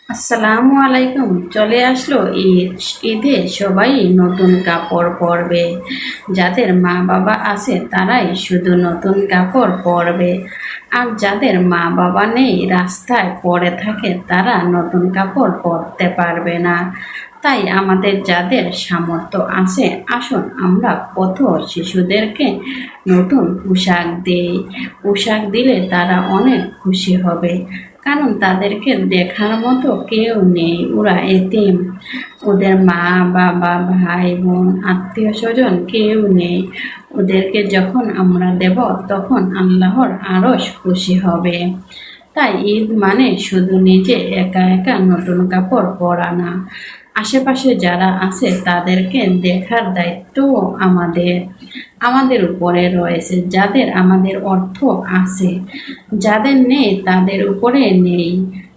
আসসালামু আলাইকুম। চলে আসলো ঈদ। ঈদে সবাই নতুন কাপড় পরবে। যাদের মা বাবা আছে তারাই শুধু নতুন কাপড় পরবে, আর যাদের মা বাবা নেই, রাস্তায় পড়ে থাকে, তারা নতুন কাপড় পরতে পারবে না। তাই আমাদের যাদের সামর্থ্য আছে, আসুন আমরা পথ শিশুদেরকে নতুন পোশাক দিই। পোশাক দিলে তারা অনেক খুশি হবে, কারণ তাদেরকে দেখার মতো কেউ নেই, ওরা এতিম। ওদের মা বাবা ভাই বোন আত্মীয় স্বজন কেউ নেই। ওদেরকে যখন আমরা দেব, তখন আল্লাহর আরশ খুশি হবে। তাই ঈদ মানে শুধু নিজে একা একা নতুন কাপড় পরা না, আশেপাশে যারা আছে তাদেরকে দেখার দায়িত্বও আমাদের আমাদের উপরে রয়েছে। যাদের আমাদের অর্থ আছে, যাদের নেই তাদের উপরে নেই।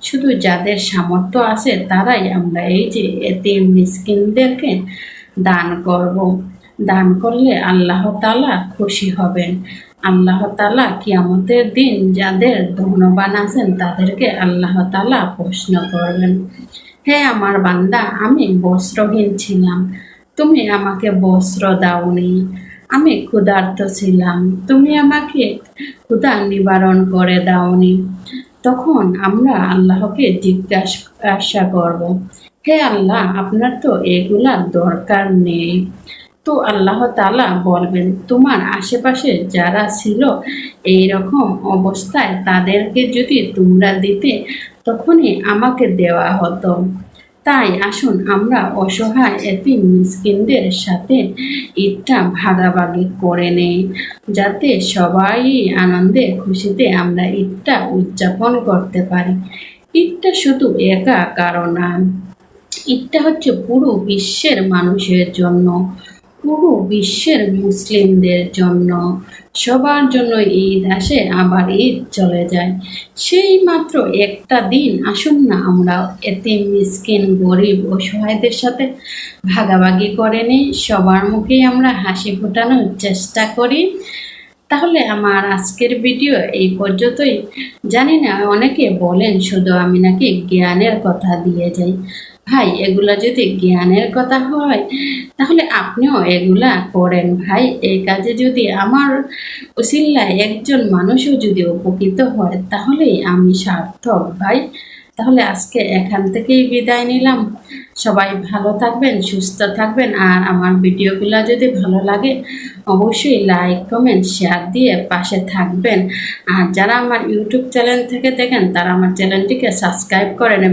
শুধু যাদের সামর্থ্য আছে তারাই আমরা এই যে এতিম মিসকিনদেরকে দান করব। দান করলে আল্লাহ তাআলা খুশি হবেন। আল্লাহ তাআলা কিয়ামতের দিন যাদের ধনবান আছেন তাদেরকে আল্লাহ তাআলা প্রশ্ন করবেন, হে আমার বান্দা, আমি বস্ত্রহীন ছিলাম, তুমি আমাকে বস্ত্র দাওনি। আমি ক্ষুধার্ত ছিলাম, তুমি আমাকে ক্ষুধা নিবারণ করে দাওনি। তখন আমরা আল্লাহকে জিজ্ঞাসা করব, হে আল্লাহ, আপনার তো এগুলার দরকার নেই। তো আল্লাহ তাআলা বলবেন, তোমার আশেপাশে যারা ছিল এই রকম অবস্থায়, তাদেরকে যদি তোমরা দিতে, তখনই আমাকে দেওয়া হতো। তাই আসুন আমরা অসহায় এতিম মিসকিনদের সাথে ঈদটা ভাগাভাগি করে নেই, যাতে সবাই আনন্দে খুশিতে আমরা ঈদটা উদযাপন করতে পারি। ঈদটা শুধু একা কারো না, ঈদটা হচ্ছে পুরো বিশ্বের মানুষের জন্য, পুরো বিশ্বের মুসলিমদের জন্য। সবার জন্য ঈদ আসে, আবার ঈদ চলে যায়। সেই মাত্র একটা দিন আসুন না আমরা এতিম মিসকিন গরিব অসহায়দের সাথে ভাগাভাগি করে নিই, সবার মুখেই আমরা হাসি ফোটানোর চেষ্টা করি। তাহলে আমার আজকের ভিডিও এই পর্যন্তই। জানি না, অনেকে বলেন শুধু আমি নাকি জ্ঞানের কথা দিয়ে যাই। ভাই, এগুলা যদি জ্ঞানের কথা হয়, তাহলে আপনিও এগুলা করেন ভাই। এই কাজে যদি আমার উসিলায় একজন মানুষও যদি উপকৃত হয়, তাহলেই আমি সার্থক ভাই। তাহলে আজকে এখান থেকেই বিদায় নিলাম। সবাই ভালো থাকবেন, সুস্থ থাকবেন, আর আমার ভিডিওগুলো যদি ভালো লাগে অবশ্যই লাইক কমেন্ট শেয়ার দিয়ে পাশে থাকবেন। আর যারা আমার ইউটিউব চ্যানেল থেকে দেখেন, তারা আমার চ্যানেলটিকে সাবস্ক্রাইব করে নেবেন।